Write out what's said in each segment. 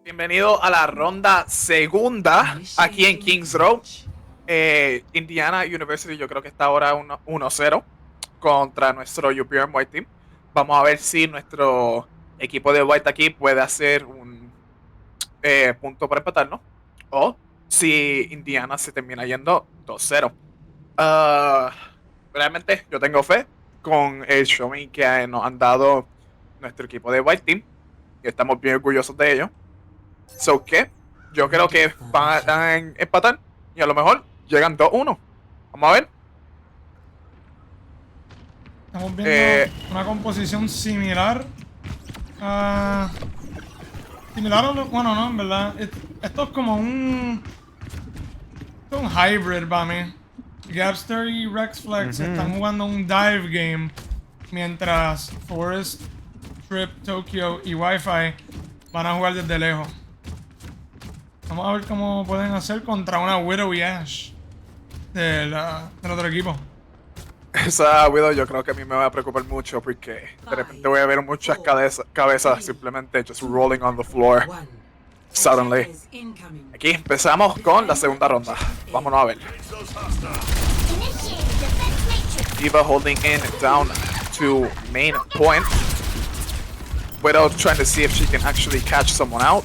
Bienvenido a la ronda segunda aquí en Kings Row. Indiana University yo creo que está ahora 1-0 contra nuestro UPM White Team. Vamos a ver si nuestro equipo de White aquí puede hacer un punto para empatarnos o si Indiana se termina yendo 2-0. Realmente yo tengo fe con el showing que nos han dado nuestro equipo de White Team y estamos bien orgullosos de ello. So que yo creo que van a empatar y a lo mejor llegan 2-1. Vamos a ver. Estamos viendo una composición similar. Similar a lo. Bueno, no, en verdad. Esto es como un. Esto es un hybrid para mí. Gapster y Rex Flex están jugando un dive game. Mientras Forest, Trip, Tokyo y Wi-Fi van a jugar desde lejos. Vamos a ver cómo pueden hacer contra una Widow y Ash del otro equipo. Esa Widow yo creo que a mí me va a preocupar mucho porque de repente voy a ver muchas cabezas simplemente just rolling on the floor suddenly. Aquí empezamos con la segunda ronda. Vámonos a ver. Diva holding in down to main point. Widow trying to see if she can actually catch someone out.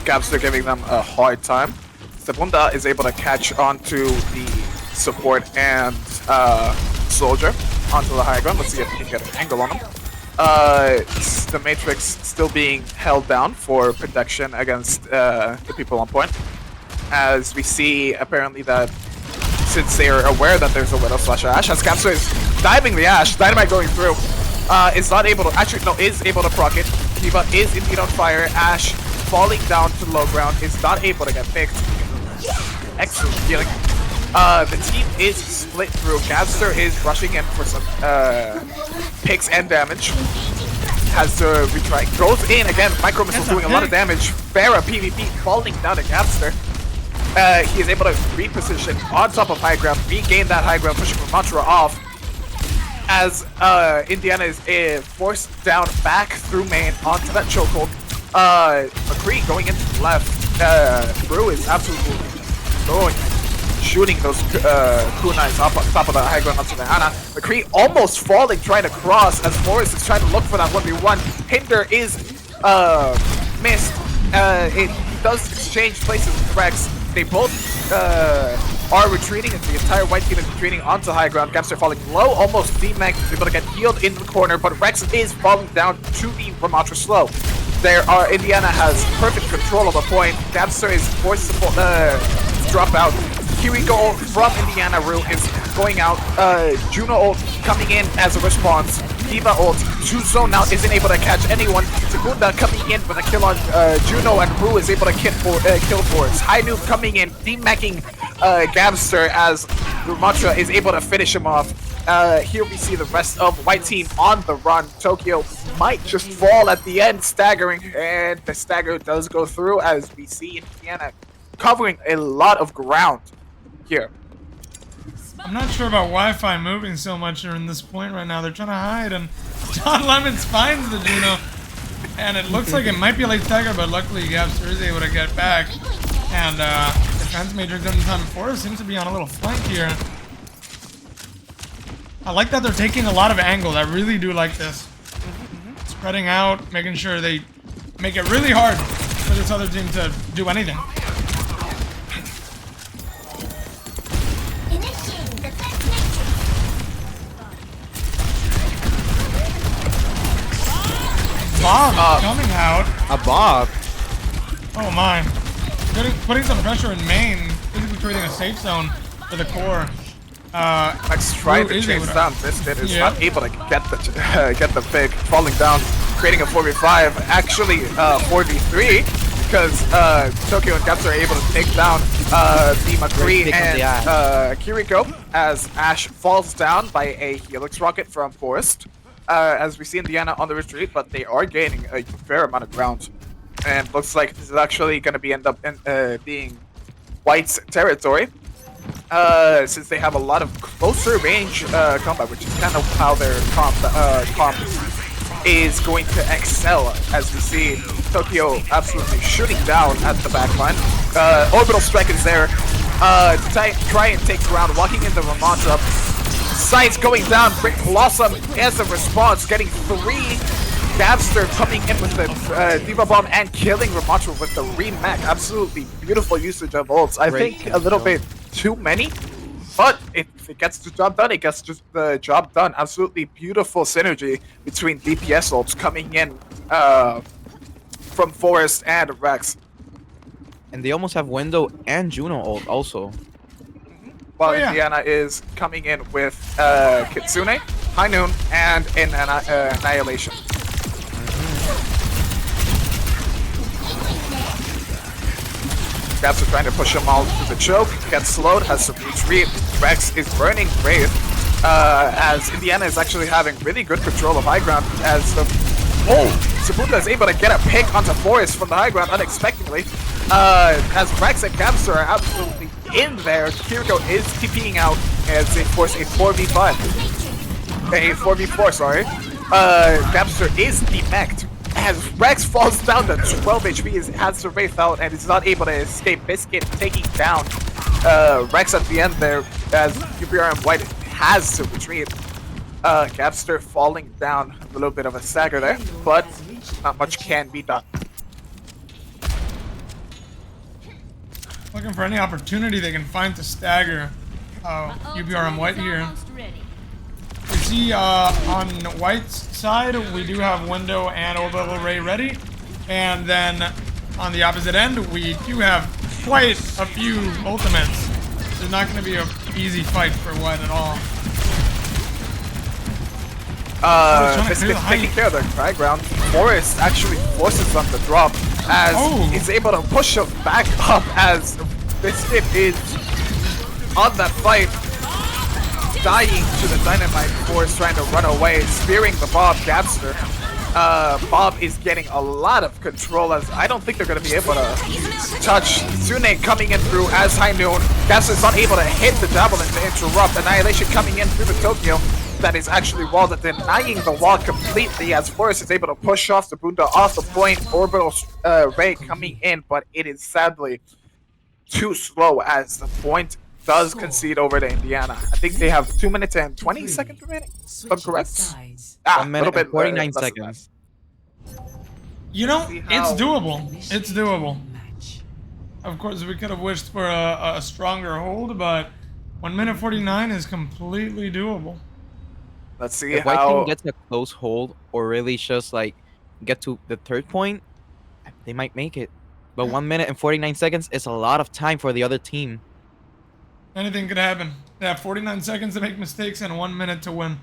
Gapster giving them a hard time. Segunda is able to catch onto the support and soldier onto the high ground. Let's see if we can get an angle on him. The Matrix still being held down for protection against the people on point. As we see, apparently that since they are aware that there's a Widow / Ash, as Gapster is diving the Ash, Dynamite going through, is not able to, actually no, is able to proc it. Diva is indeed on fire. Ash falling down to low ground, is not able to get picked. Excellent healing. The team is split through. Gapster is rushing in for some picks and damage. Has to retry. Goes in again. Micro Missile doing a lot of damage. Farah PvP falling down to Gapster. He is able to reposition on top of high ground, regain that high ground, pushing Mantra off. As Indiana is forced down back through main onto that chokehold. McCree going into the left. Brew is absolutely going, shooting those kunais up on top of the high ground onto the Ana. McCree almost falling, trying to cross as Forrest is trying to look for that 1v1. Hinder is missed. He does exchange places with Rex. They both are retreating, and the entire white team is retreating onto high ground. Gapster falling low, almost D-Mac is able to get healed in the corner, but Rex is falling down to the Ramatra slow. Indiana has perfect control of the point. Gapster is forced to drop out. Kiriko from Indiana Rue is going out. Juno ult coming in as a response. Diva ult. Zone now isn't able to catch anyone. Segunda coming in with a kill on Juno, and Rue is able to kill Force. High Noob coming in, demacking Gapster as Ramatra is able to finish him off. Here we see the rest of White Team on the run. Tokyo might just fall at the end, staggering, and the stagger does go through as we see Indiana covering a lot of ground here. I'm not sure about Wi-Fi moving so much during this point right now. They're trying to hide, and John Lemons finds the Juno, and it looks like it might be a late stagger, but luckily Gapster is able to get back, and Defense Matrix in time before seems to be on a little flank here. I like that they're taking a lot of angles. I really do like this. Spreading out, making sure they make it really hard for this other team to do anything. Bob coming out. A Bob. Oh my. Putting some pressure in main, basically creating a safe zone for the core. Max trying to chase down Biscuit is not able to get the pick, falling down, creating a 4v5, actually 4v3, because Tokyo and Gapster are able to take down the McCree and Kiriko as Ash falls down by a Helix rocket from Forest. As we see Indiana on the retreat, but they are gaining a fair amount of ground. And looks like this is actually going to end up being White's territory. Since they have a lot of closer range combat, which is kind of how their comp is going to excel, as we see Tokyo absolutely shooting down at the backline. Orbital Strike is there. Try and take ground, walking into Ramatra. Sights going down, Brick Blossom as a response, getting 3. Gabster coming in with the Diva Bomb and killing Ramatra with the remake. Absolutely beautiful usage of ults. I think a little bit too many, but if it gets the job done, it gets just the job done. Absolutely beautiful synergy between DPS ults coming in from Forest and Rex. And they almost have Window and Juno ult also. While Indiana is coming in with Kitsune, High Noon, and Annihilation. Gaps are trying to push him all through the choke, gets slowed, has some retreat. Rex is burning Brave, as Indiana is actually having really good control of high ground, as Sabunda is able to get a pick onto Forest from the high ground unexpectedly. As Rex and Gabster are absolutely in there, Kiriko is TPing out as they force a 4v5. A 4v4, sorry. Gabster is demeched as Rex falls down to 12 HP, has the Wraith out, and is not able to escape. Biscuit taking down Rex at the end there, as UBR and White has to retreat. Gabster falling down, a little bit of a stagger there, but not much can be done. Looking for any opportunity they can find to stagger UBR and White here. You see on White's side, we do have Window and Orbital Ray ready. And then on the opposite end, we do have quite a few ultimates. It's not going to be an easy fight for White at all. Biscuit taking care of the high ground. Forest actually forces them to drop, as he's able to push him back up, as Biscuit is on that fight, dying to the dynamite. Forest trying to run away, spearing the Bob Gabster. Bob is getting a lot of control, as I don't think they're going to be able to touch. Tsune coming in through as High Noon. Gabster's not able to hit the Javelin to interrupt. Annihilation coming in through the Tokyo. That is actually walled, denying the wall completely, as Forest is able to push off the Bunda off the point. Orbital Ray coming in, but it is sadly too slow, as the point does concede over to Indiana. I think they have 2 minutes and 20 seconds remaining, if I'm correct. 1 minute and 49 seconds. You know, it's doable. It's doable. Of course, we could have wished for a stronger hold, but 1 minute 49 is completely doable. Let's see if White Team gets a close hold, or really just like get to the third point, they might make it. But 1 minute and 49 seconds is a lot of time for the other team. Anything could happen. They have 49 seconds to make mistakes and 1 minute to win.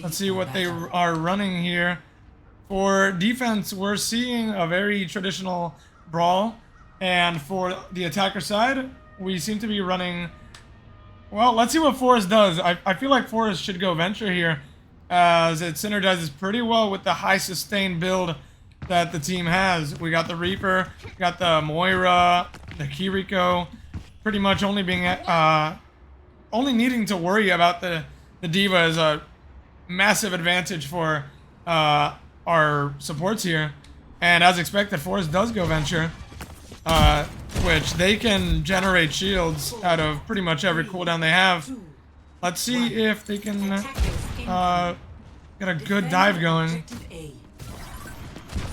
Let's see what they are running here. For defense, we're seeing a very traditional brawl. And for the attacker side, we seem to be running... Well, let's see what Forest does. I feel like Forest should go Venture here, as it synergizes pretty well with the high sustain build that the team has. We got the Reaper, got the Moira, the Kiriko, pretty much only being only needing to worry about the D.Va is a massive advantage for our supports here. And as expected, Forest does go Venture, which they can generate shields out of pretty much every cooldown they have. Let's see if they can get a good dive going.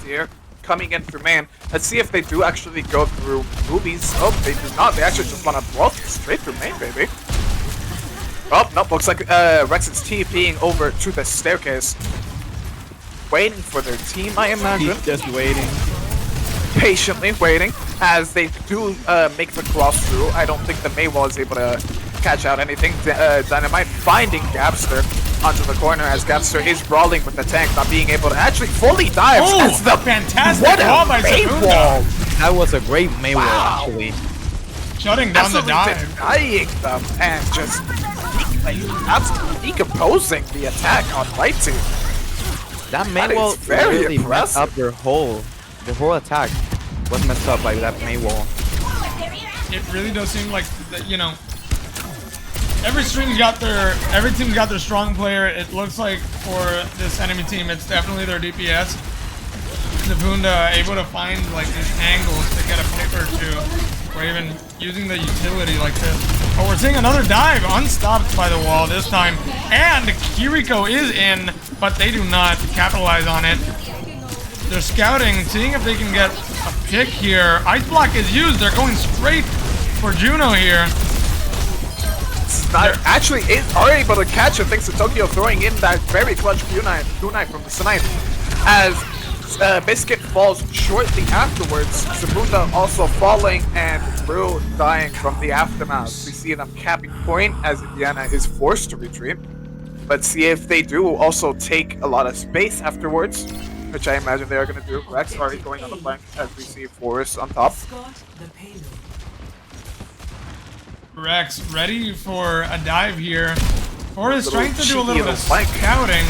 Here, coming in through main. Let's see if they do actually go through movies. Oh, they do not. They actually just want to brawl straight through main, baby. Oh, no, looks like Rex is TPing over to the staircase. Waiting for their team, I imagine. He's just waiting. Patiently waiting, as they do make the cross through. I don't think the Maywall is able to catch out anything. Dynamite finding Gabster onto the corner, as Gabster is brawling with the tank, not being able to actually fully dive. Oh, the fantastic ball by Sabunda. That was a great Maywall, actually. Shutting down the dive. Denying them and just absolutely decomposing the attack on White Team. That Maywall very really impressive. messed up their whole attack was messed up by that Maywall. It really does seem like, you know, every team's got their strong player. It looks like for this enemy team, it's definitely their DPS. Zabunda able to find like these angles to get a pick or two, or even using the utility like this. Oh, we're seeing another dive, unstopped by the wall this time, and Kiriko is in, but they do not capitalize on it. They're scouting, seeing if they can get a pick here. Ice block is used. They're going straight for Juno here. Actually is already able to catch it thanks to Tokyo throwing in that very clutch kunai from the snipe. As Biscuit falls shortly afterwards, Zabunda also falling and Brew dying from the aftermath. We see them capping point as Indiana is forced to retreat. Let's see if they do also take a lot of space afterwards, which I imagine they are going to do. Rex already going on the flank as we see Forrest on top. Rex ready for a dive here. Forrest trying to do a little bit of flank. scouting.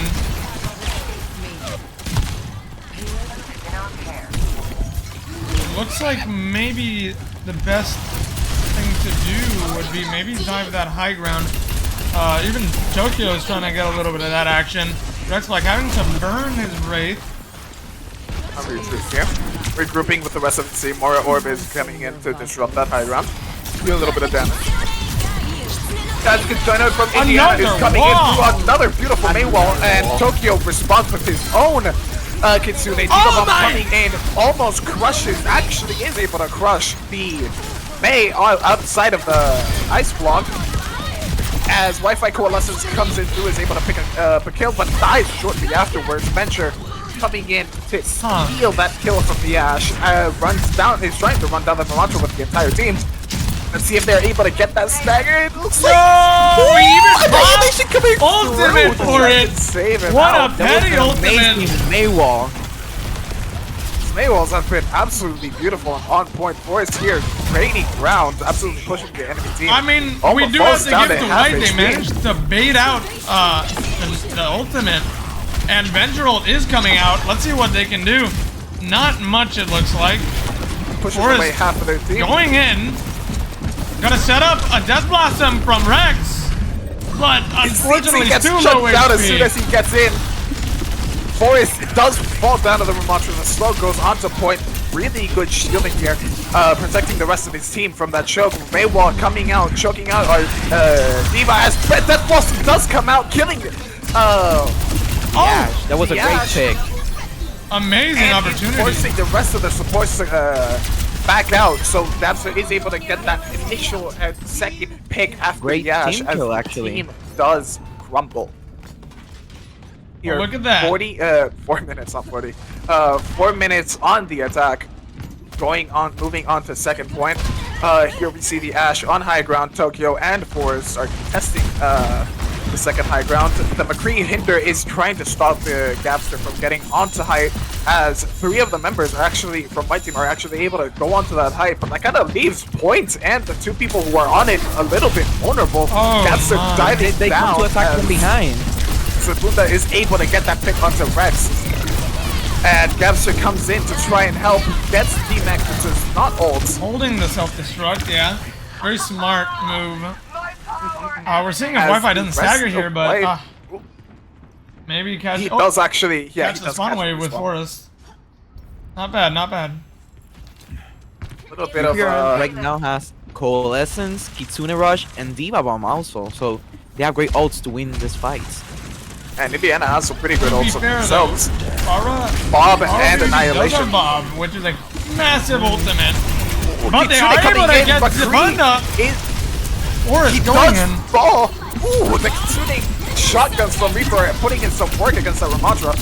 Looks like maybe the best thing to do would be maybe dive that high ground. Even Tokyo is trying to get a little bit of that action. Rex like having to burn his Wraith. Regrouping with the rest of the team. Mora Orb is coming in to disrupt that high ground. Do a little bit of damage. Tactical China from Indiana is coming in through another beautiful main wall, and Tokyo responds with his own Kitsune. Bomb coming in, almost crushes, actually is able to crush the Mei outside of the ice block. As Wi-Fi Coalescence comes in through, is able to pick a kill, but dies shortly afterwards. Venture coming in to steal that kill from the Ash. Runs down, is trying to run down the Melantra with the entire team. Let's see if they're able to get that stagger. It looks like Annihilation coming ultimate for it. Save him what out. A petty ultimate. Maywall. Maywalls have been absolutely beautiful and on point for us here. Raining ground, absolutely pushing the enemy team. I mean, almost we do have to down give to the half right. They HP. managed to bait out the ultimate. And Vengerold is coming out. Let's see what they can do. Not much, it looks like. Pushing away half of their team. Going in. Gonna set up a Death Blossom from Rex. But unfortunately, gets too shut low down HP. as soon as he gets in. Forrest does fall down to the Ramattra. The slow goes onto point. Really good shielding here, protecting the rest of his team from that choke. Maywall coming out, choking out Diva as Death Blossom does come out, killing it. That was a great pick. Amazing and opportunity. Forcing the rest of the supports back out, so Dabster is able to get that initial second pick after Great Yash team as kill, the actually. team does crumble. Here, look at that. 4 minutes, not 40. 4 minutes on the attack. Moving on to second point. Here we see the Ash on high ground. Tokyo and Forrest are contesting the second high ground. The McCree Hinder is trying to stop the Gapster from getting onto height, as 3 of the members are actually from my team are actually able to go onto that height, but that kind of leaves Point and the 2 people who are on it a little bit vulnerable. Gapster diving They down come to attack from behind. Zabunda is able to get that pick onto Rex. And Gapster comes in to try and help, gets D-Max, which is not ults. Holding the self-destruct, yeah. Very smart move. We're seeing if Wi-Fi doesn't stagger here, but maybe catch. He does actually, yeah. Catch the spawn wave with Forrest. Not bad, not bad. A little bit of right now has Coalescence, Kitsune Rush, and Diva Bomb also, so they have great ults to win this fight. and Indiana has some pretty good ults of themselves. Bob Bob and Annihilation. Bob, which is a massive ultimate. Ooh, But they Kitsune are coming able to in, get but Zabunda. Forrest He going does in. fall. Ooh, the Kitsune shotguns from Reaper putting in some work against that Ramantra.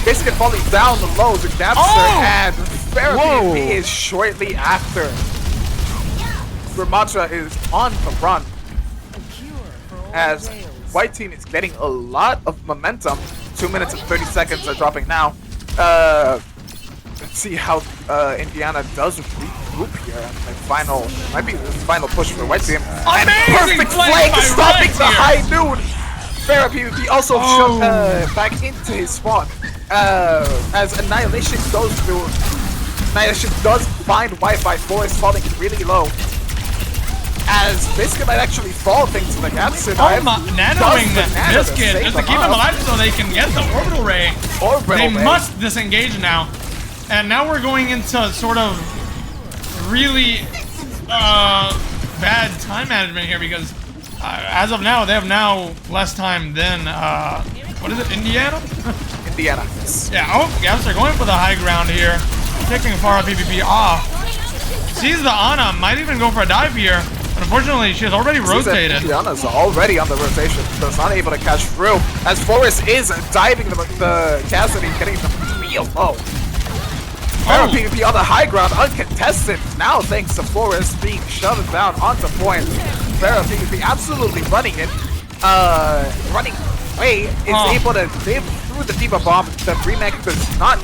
Biscuit falling down low to Gapster, and Therapy is shortly after. Ramantra is on the run as White Team is getting a lot of momentum. 2 minutes and 30 seconds are dropping now. Let's see how Indiana does regroup here. Might be the final push for White Team. And perfect flank stopping the high noon. Therapy, he also shot back into his spawn. As Annihilation goes through. Annihilation does find Wi-Fi. Forest falling really low. as Biscuit might actually fall thanks to the Gatsu Oh dive. my, nanoing Biscuit just to keep him alive so they can get the orbital ray. They must disengage now. And now we're going into sort of really bad time management here because as of now, they have now less time than, what is it, Indiana? Indiana. Yeah, oh, Gaps are going for the high ground here. Taking Farah PvP off. Sees the Ana, might even go for a dive here. But unfortunately, she has already rotated. Indiana's already on the rotation, so it's not able to catch through. As Forrest is diving the Cassidy, getting them real low. Farah PvP on the high ground, uncontested. Now, thanks to Forrest being shoved down onto point. Farah PvP absolutely running it. Running away, is able to save through the Diva Bomb. The remake does not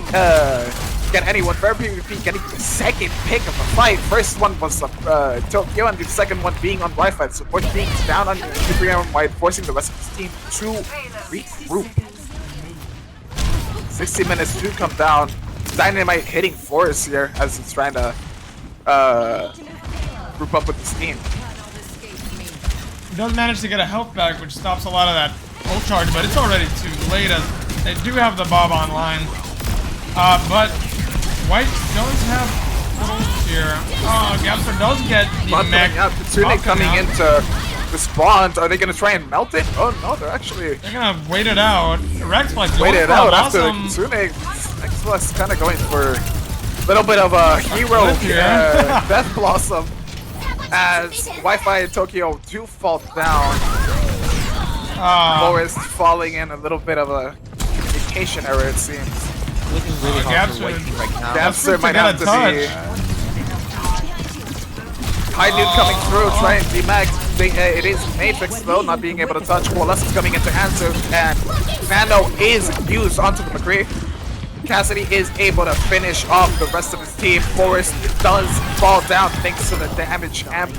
get anyone. Farah PvP getting the second pick of the fight. First one was Tokyo, and the second one being on Wi-Fi. Support being down on the wide, forcing the rest of his team to regroup. 60 minutes to come down. Dynamite hitting Forrest here as he's trying to group up with his team. He does manage to get a health back, which stops a lot of that ult charge, but it's already too late as they do have the Bob online. But White does have ult here. Gapster does get the mech. Kitsune coming in to respond. Are they going to try and melt it? Oh no, they're gonna wait it out. Rex like wait it out after the awesome. Kitsune. X-Plus kind of going for a little bit of a hero Death Blossom as Wi-Fi and Tokyo do fall down. Forrest falling in a little bit of a communication error, it seems. Looking really hard for White team right now. Gapster might have to be. High Noon coming through, trying to demag. It is Matrix though, not being able to touch. Coalescence coming into answer, and Nano is used onto the McCree. Cassidy is able to finish off the rest of his team. Forrest does fall down thanks to the damage amp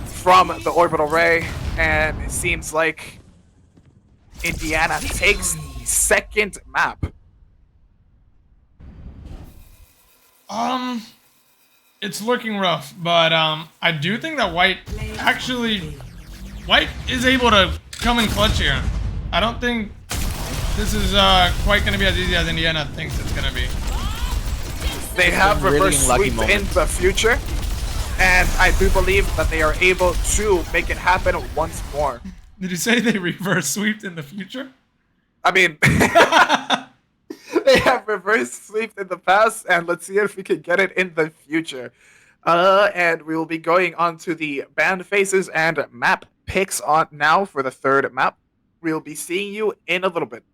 from the orbital ray, and it seems like Indiana takes the second map. It's looking rough, but I do think that White is able to come in clutch here. I don't think this is quite going to be as easy as Indiana thinks it's going to be. They have reverse sweep in the future, and I do believe that they are able to make it happen once more. Did you say they reverse sweeped in the future? I mean, they have reverse sweeped in the past, and let's see if we can get it in the future. And we will be going on to the band faces and map picks on now for the third map. We'll be seeing you in a little bit.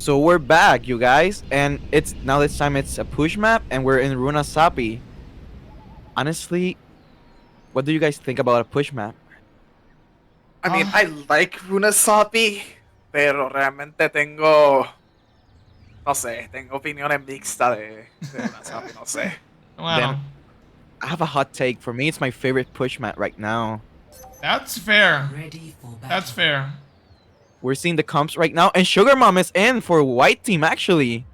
So we're back, you guys, and it's now this time it's a push map, and we're in Runa Sapi. Honestly, what do you guys think about a push map? I mean, I like Runasapi, pero realmente tengo, no sé, tengo opiniones mixtas de Runasapi, no sé. Well, I have a hot take. For me, it's my favorite push map right now. that's fair. Ready for battle. That's fair. We're seeing the comps right now, and Sugar Mom is in for white team actually.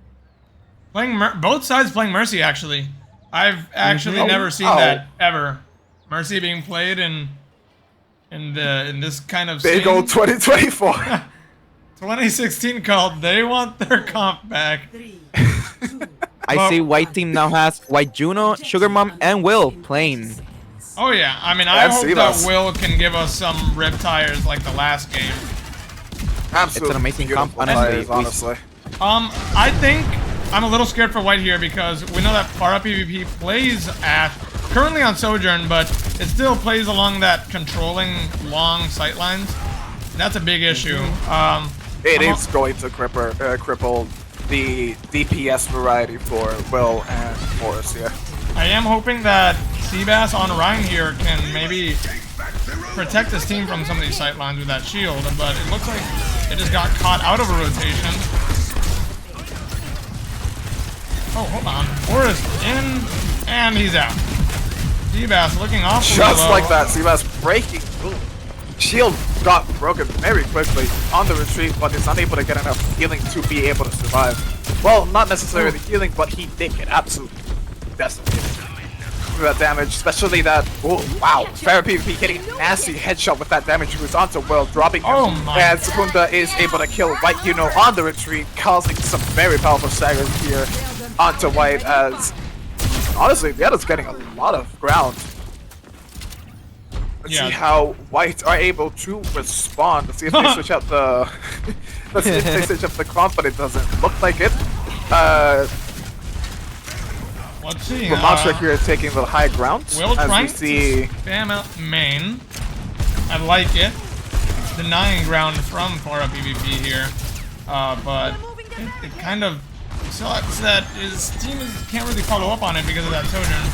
Playing both sides playing Mercy actually. I've actually Mhm. never seen Oh. that ever. Mercy being played in this kind of Big scene. old 2024. 2016 called They Want Their Comp Back. 3, 2, I Well- see white team now has White Juno, Sugar Mom, and Will playing. Oh yeah, I mean I Let's hope see that this. Will can give us some rip tires like the last game. Absolutely amazing beautiful comp, honestly. players, honestly. I think I'm a little scared for White here because we know that Para PvP plays at currently on Sojourn, but it still plays along that controlling long sightlines. And that's a big issue. It I'm is going to cripple the DPS variety for Will and Forrest here. I am hoping that Seabass on Ryan here can maybe protect his team from some of these sightlines with that shield, but it looks like it just got caught out of a rotation. Oh, hold on. Forrest in, and he's out. Seabass looking awfully Just low. like that, Seabass breaking. Ooh. Shield got broken very quickly on the retreat, but is unable to get enough healing to be able to survive. Well, not necessarily healing, but he did get absolutely decimated with that damage, especially that. Oh wow, Farah PvP getting a nasty headshot with that damage. He was onto Will, dropping him, Oh my. and Secunda is able to kill White Yuno on the retreat, causing some very powerful staggers here onto White. As honestly, the other's getting a lot of ground. Let's Yeah. see how White are able to respond. Let's see if they switch out the. Let's see if they switch up the comp, but it doesn't look like it. Let's see. Ramontra here is taking the high ground. Will As we trying see. to spam out main. I like it. Denying ground from Para PvP here. But it kind of sucks that his team can't really follow up on it because of that Sojourn.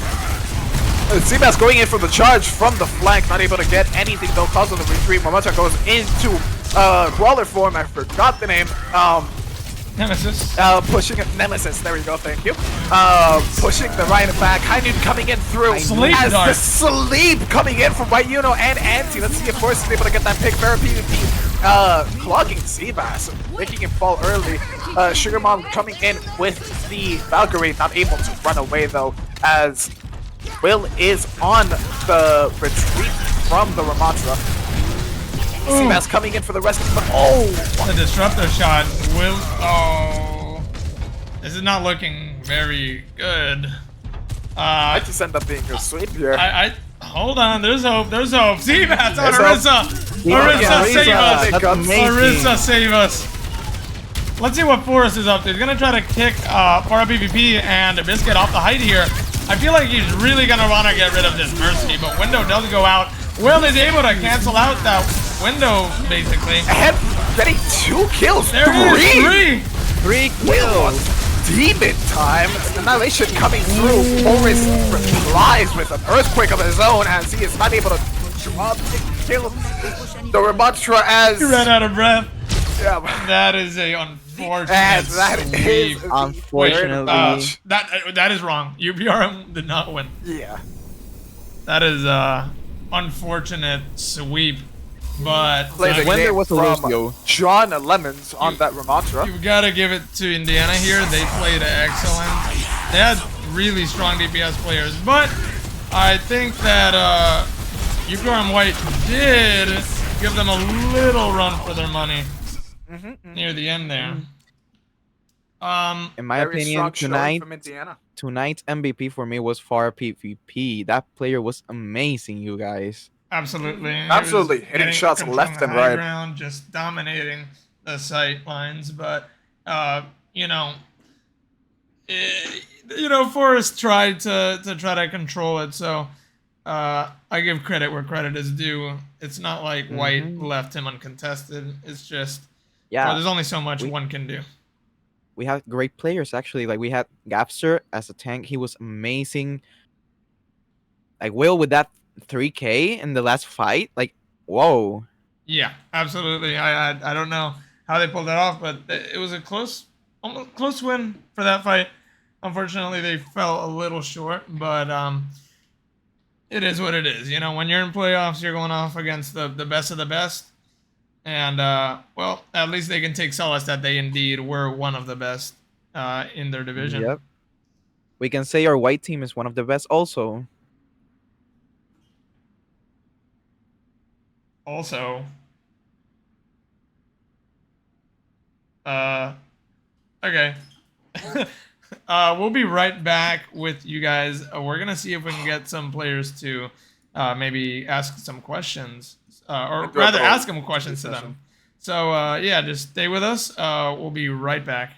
Seabass going in for the charge from the flank, not able to get anything though, causing the retreat. Ramontra goes into Brawler form, I forgot the name. Nemesis. Pushing Nemesis, there we go, thank you. Pushing the right back. Hainun coming in through. Sleep as dart. the sleep coming in from White Yuno and Anti. Let's see if Forrest is able to get that pick. Farah PvP clogging Seabass, making him fall early. Sugar Mom coming in with the Valkyrie, not able to run away though, as Will is on the retreat from the Ramontra. Seabass coming in for the rest of the. Oh! The disruptor shot will. Oh, this is not looking very good. I just end up being a sweep here. I hold on. There's hope. There's hope. Seabass on There's Orisa. Orisa, save us. That's amazing. Orisa, save us. Let's see what Forrest is up to. He's gonna try to kick Para PvP and Biscuit off the height here. I feel like he's really gonna wanna get rid of this Mercy, but Window does go out. Will is able to cancel out that window, basically. And getting 2 kills. There it is, 3. 3 kills. Demon time. Annihilation coming through. Forrest replies with an earthquake of his own as he is not able to drop the kill. The Ramontra as. He ran out of breath. Yeah. That is a unfortunate And that is sweep. Unfortunately. That is wrong. UPRM did not win. Yeah. That is unfortunate sweep, but Play the When there game was a from Lucio. John Lemons on that Ramontra. you gotta give it to Indiana here. They played excellent. They had really strong DPS players, but I think that UPRM White did give them a little run for their money near the end there. In my Very opinion, strong showing tonight from Indiana. tonight's MVP for me was Far PvP. That player was amazing, you guys. Absolutely. Absolutely. He was Hitting getting shots control left on the and high right. ground, just dominating the sight lines. But, you know, Forrest tried to try to control it. So I give credit where credit is due. It's not like White left him uncontested. It's just, Yeah, there's only so much one can do. we had great players actually. Like we had Gapster as a tank. He was amazing. Like Will with that 3K in the last fight. Like whoa. Yeah, absolutely. I don't know how they pulled that off, but it was a close, almost close win for that fight. Unfortunately, they fell a little short, but it is what it is. You know, when you're in playoffs, you're going off against the best of the best, and well, at least they can take solace that they indeed were one of the best in their division. Yep. We can say our white team is one of the best also. Also, uh, okay. We'll be right back with you guys. We're gonna see if we can get some players to maybe ask some questions, or And do a rather little ask them questions to session. them. So yeah, just stay with us. We'll be right back.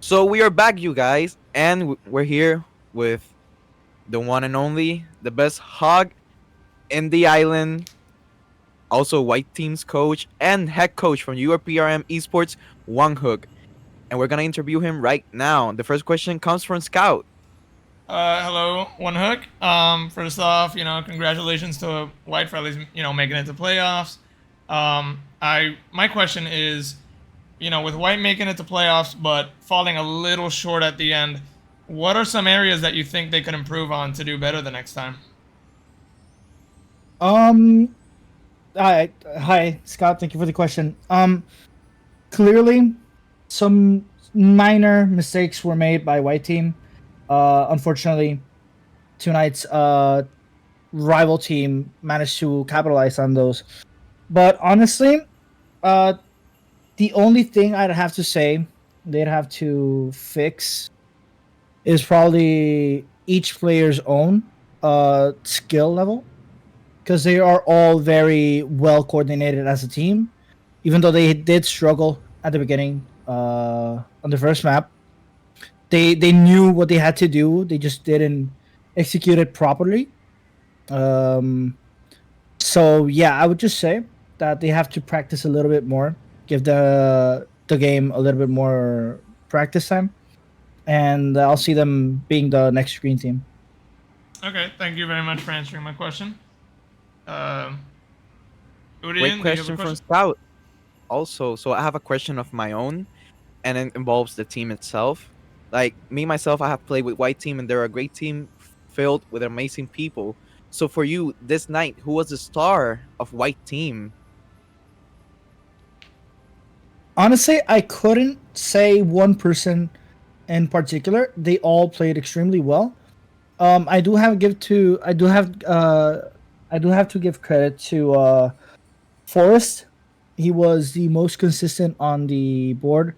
So we are back, you guys, and we're here with the one and only, the best hog in the island, also white team's coach and head coach from URPRM Esports, Wang Hook. And we're gonna interview him right now. The first question comes from Scout. Hello, One Hook. First off, congratulations to White for at least, making it to playoffs. My question is, with White making it to playoffs but falling a little short at the end, what are some areas that you think they could improve on to do better the next time? Um, hi, Scott. Thank you for the question. Clearly, some minor mistakes were made by White Team. Unfortunately, tonight's rival team managed to capitalize on those. But honestly, uh, the only thing I'd have to say they'd have to fix is probably each player's own skill level, because they are all very well coordinated as a team, even though they did struggle at the beginning on the first map. They knew what they had to do. They just didn't execute it properly. Um, so yeah, I would just say that they have to practice a little bit more, give the game a little bit more practice time, and I'll see them being the next green team. Okay, thank you very much for answering my question. Um, Udin, do Great you have a question from Scout. Also, so I have a question of my own, and it involves the team itself. Like me myself, I have played with white team, and they're a great team filled with amazing people. So for you, this night, who was the star of white team? Honestly, I couldn't say one person in particular. They all played extremely well. I do have give to I do have to give credit to Forrest. He was the most consistent on the board.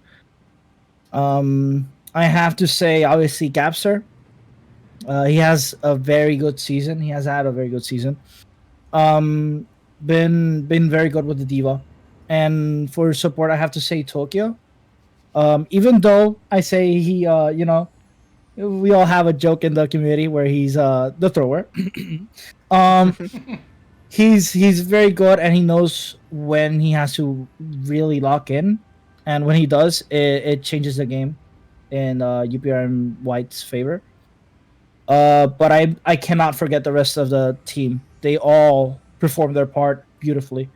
I have to say, obviously, Gapster. He has a very good season. He has had a very good season. Um, been very good with the diva, and for support, I have to say Tokyo. Even though I say he, we all have a joke in the community where he's the thrower. um, he's very good, and he knows when he has to really lock in, and when he does, it changes the game in UPRM White's favor. But I cannot forget the rest of the team. They all performed their part beautifully.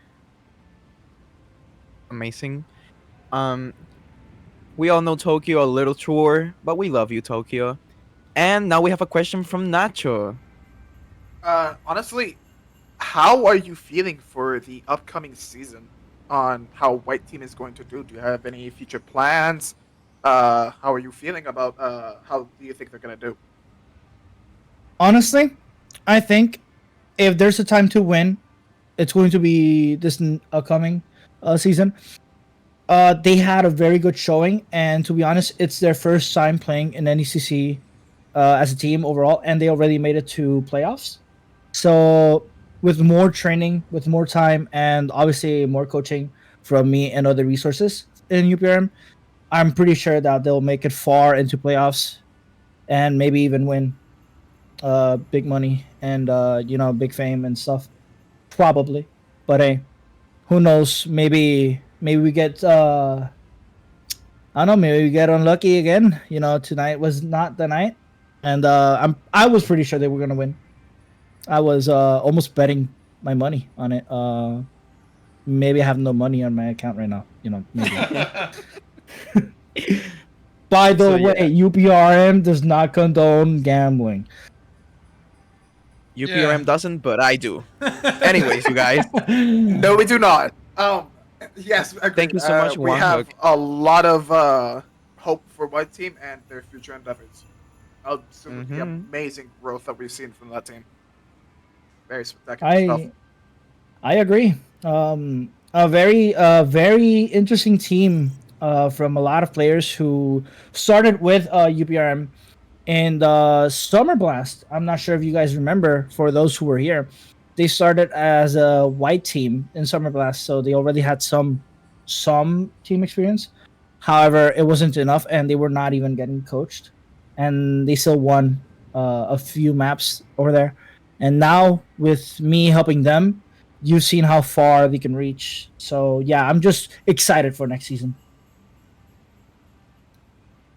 Amazing. Um, we all know Tokyo a little truer, but we love you, Tokyo. And now we have a question from Nacho. Honestly, how are you feeling for the upcoming season on how White Team is going to do? Do you have any future plans? How are you feeling about how do you think they're gonna do? Honestly, I think if there's a time to win, it's going to be this upcoming season. They had a very good showing, and to be honest, it's their first time playing in NECC as a team overall, and they already made it to playoffs. So, with more training, with more time, and obviously more coaching from me and other resources in UPRM, I'm pretty sure that they'll make it far into playoffs and maybe even win big money and big fame and stuff. Probably, but hey, who knows? Maybe we get I don't know. Maybe we get unlucky again. Tonight was not the night, and I was pretty sure they were gonna win. I was almost betting my money on it. Maybe I have no money on my account right now. Maybe. By the So, way, UPRM does not condone gambling. UPRM doesn't, but I do. Anyways, you guys, No, we do not. Yes, agreed. Thank you so much, We Wang have Hook. a lot of hope for White Team and their future endeavors. Absolutely amazing growth that we've seen from that team. Very spectacular stuff. I agree. A very interesting team from a lot of players who started with UPRM in the Summer Blast. I'm not sure if you guys remember. For those who were here, they started as a white team in Summer Blast, so they already had some team experience. However, it wasn't enough, and they were not even getting coached, and they still won a few maps over there. And now with me helping them, you've seen how far they can reach. So yeah, I'm just excited for next season.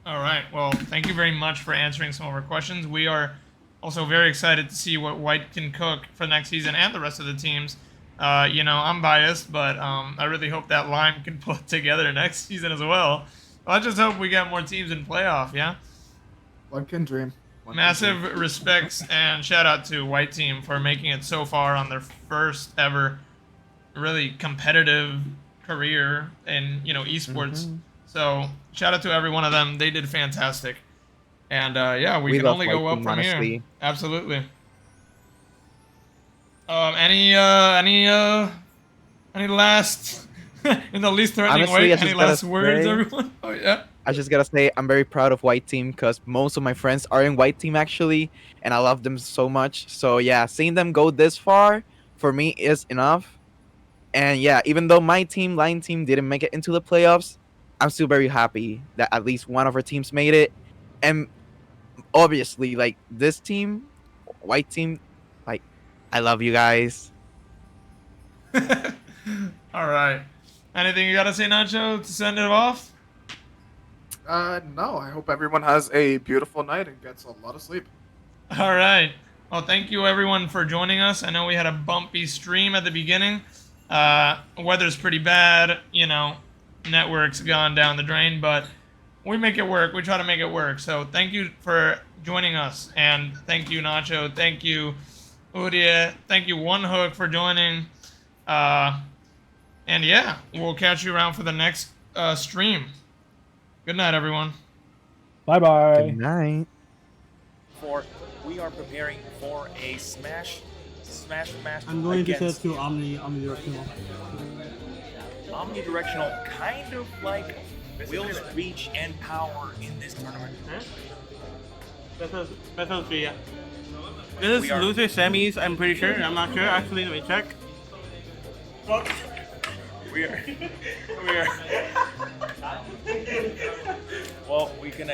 All right. Well, thank you very much for answering some of our questions. We are also very excited to see what White can cook for next season and the rest of the teams. I'm biased, but I really hope that line can put together next season as well. I just hope we get more teams in playoff. Yeah. One can dream. One can Massive dream. respects and shout out to White Team for making it so far on their first ever really competitive career in esports. So shout out to every one of them. They did fantastic. And we can love only go White up Team, from here. honestly. Absolutely. Any last in the least threatening Honestly, way? I Any just gotta last words, say- everyone? Oh yeah. I just gotta say I'm very proud of White Team because most of my friends are in White Team actually, and I love them so much. So yeah, seeing them go this far for me is enough. And yeah, even though my team, Lion Team, didn't make it into the playoffs, I'm still very happy that at least one of our teams made it. And obviously, like this team, White Team, like I love you guys. All right. Anything you gotta say, Nacho, to send it off? No, I hope everyone has a beautiful night and gets a lot of sleep. All right. Well, thank you everyone for joining us. I know we had a bumpy stream at the beginning. Weather's pretty bad, network's gone down the drain, but we make it work. We try to make it work. So thank you for joining us, and thank you, Nacho. Thank you, Udia. Thank you, One Hook, for joining. And yeah, we'll catch you around for the next stream. Good night, everyone. Bye bye. Good night. We are preparing for a smash match. I'm going to set against to omnidirectional. omnidirectional, kind of like Will's reach and power in this tournament. Best of three, yeah. This We is are- loser semis, I'm pretty sure. I'm not sure, actually, let me check. We are. Well, we can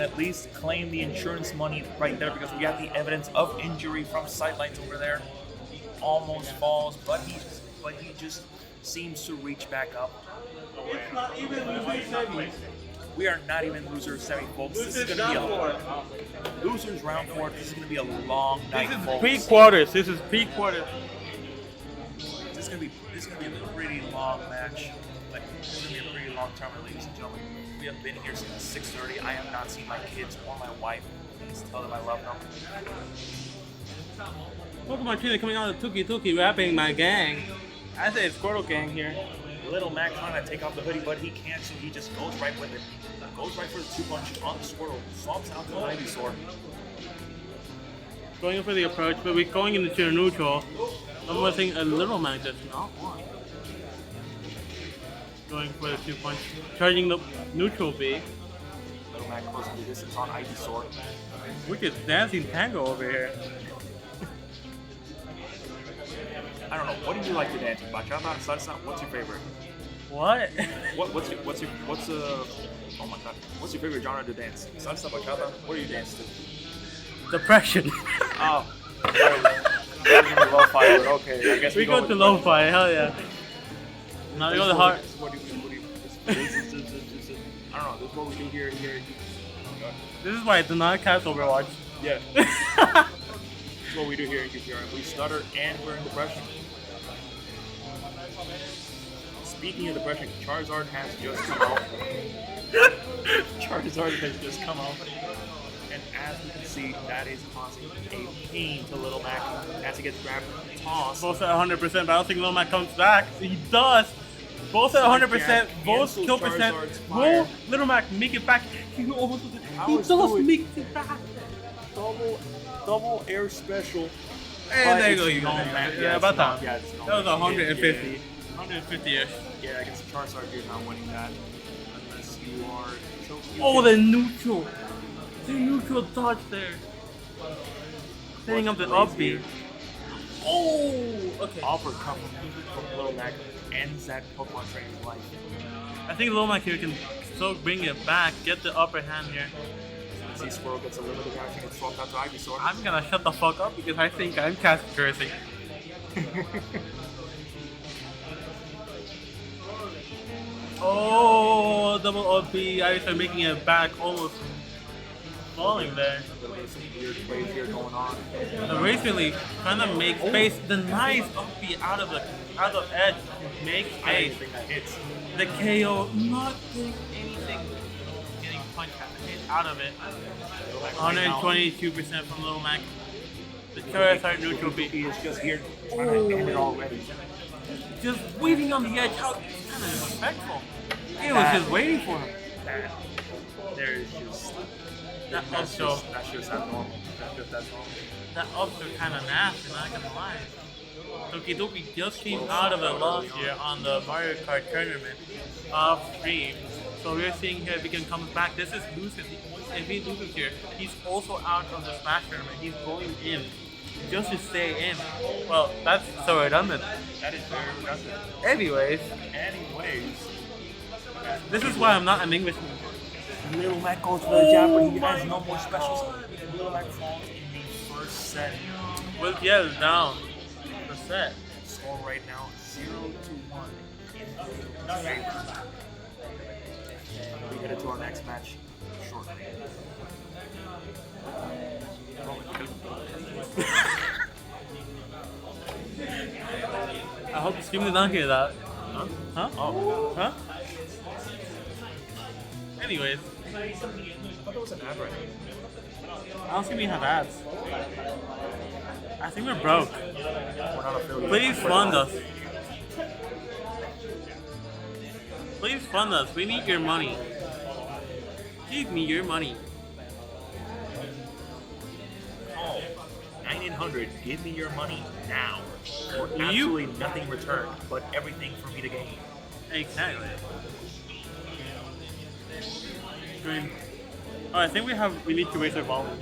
at least claim the insurance money right there because we got the evidence of injury from sidelines over there. Almost falls, but he just seems to reach back up. It's not even loser semis. We are not even losers semi, folks. This is going to be a losers round 4. This is going to be a long night, This is folks. pre-quarters. This is pre-quarters. This is gonna be a pretty long match. Like, this is gonna be a pretty long tournament, ladies and gentlemen. We have been here since 6:30. I have not seen my kids or my wife. Please tell them I love them. Pokemon Trainer coming out of Tuki rapping my gang. I say it's Squirtle gang here. Little Mac trying to take off the hoodie, but he can't, so he just goes right with it. Goes right for the 2-punch on the Squirtle. Swaps out the Ivysaur. Going in for the approach, but we're going into neutral. I'm missing a Little Mac does not want. Going for the 2-punch. Charging the neutral B. Little Mac closing the distance on Ivysaur. Which is dancing tango over here. I don't know. What do you like to dance? Bachata, salsa? What's your favorite? What? What's oh my god. What's your favorite genre to dance? Salsa, bachata? What do you dance to? Depression. Oh. Lo-fi, but okay. I guess We go with to lo-fi, hell yeah. Now we go to hard. What do you I don't know. This is what we do here. This is why I do not cast Overwatch. Yeah. This is what we do here in QPR. We stutter and we're in depression. Speaking of depression, Charizard has just come out. And as we can see, that is causing a pain to Little Mac as he gets grabbed and tossed. Both at 100%, but I don't think Lil Mac comes back. He does. Both at 100%, both Cancels kill percent. Charizard's fire. Will Little Mac make it back? He almost How he is does Louis- make it back. Double air special. And there you go, It's you go. gone, man. Yeah, it's about gone. that. Yeah, it's gone. That was Yeah, 150. 150-ish. Yeah, against Charizard, you're not winning that unless you are choking. Oh, the neutral. The neutral dodge there. Setting up the up B. Oh, okay. Offer from Little Mac ends that Pokemon training's life. I think Lil Mac here can So bring it back, get the upper hand here. See, Squirrel gets a little bit of gets swapped out to Ivysaur. I'm gonna shut the fuck up because I think I'm cast cursing. Oh, double up B. I start making it back, almost falling there. A little bit of some weird plays here going on. The recently trying to make space. The nice up B out of edge, make I don't space. even think that hits. The KO not getting anything, getting punch out of it. 122% from Little Mac. The Charizard neutral He B. is just here trying to end it already. Just waiting on the edge. How kind of disrespectful. He was just waiting for him. There is just That's just abnormal. That's normal. That ups are kind of nasty, not gonna lie. Tokidoki just came out of a loss here on the Mario Kart tournament off stream. So we're seeing here if he can come back. This is loses. If he loses here, he's also out of the Smash tournament. He's going in just to stay in. Well, that's so redundant. That is very redundant. Anyways, this is why I'm not an Englishman. Little Mac goes for the jab, but he has no more specials. Little Mac falls in the first set. With Yell down the set. Score right now 0-1 in favor. We headed to our next match shortly. I hope the stream did not hear that. Huh? Huh? Oh. Huh? Anyways, I thought there was an ad right here. I don't think we have ads. I think we're broke. We're not affiliated. Please fund us. Please fund us. We need your money. Give me your money. Call 9800. Give me your money now. For You- absolutely nothing returned, but everything for me to gain. Exactly. Green. Oh, I think we need to raise our volume.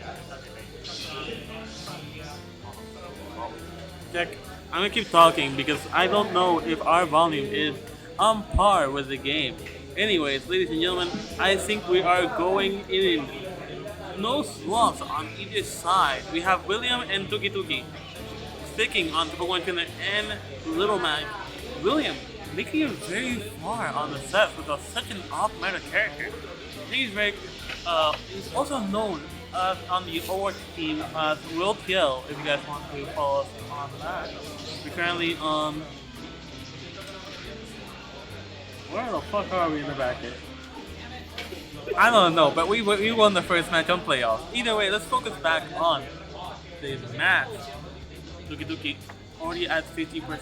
Jack, I'm gonna keep talking because I don't know if our volume is on par with the game. Anyways, ladies and gentlemen, I think we are going in. No slots on either side. We have William and Tuki Tuki sticking on Triple One Killer and Little Mac. William making it very far on the set with such an off-meta character. I think he's also known on the OW2 team as Will TL, if you guys want to follow us on that. We're currently on... Where the fuck are we in the bracket? I don't know, but we won the first match on playoffs. Either way, let's focus back on the match. Duki Duki already at 50%.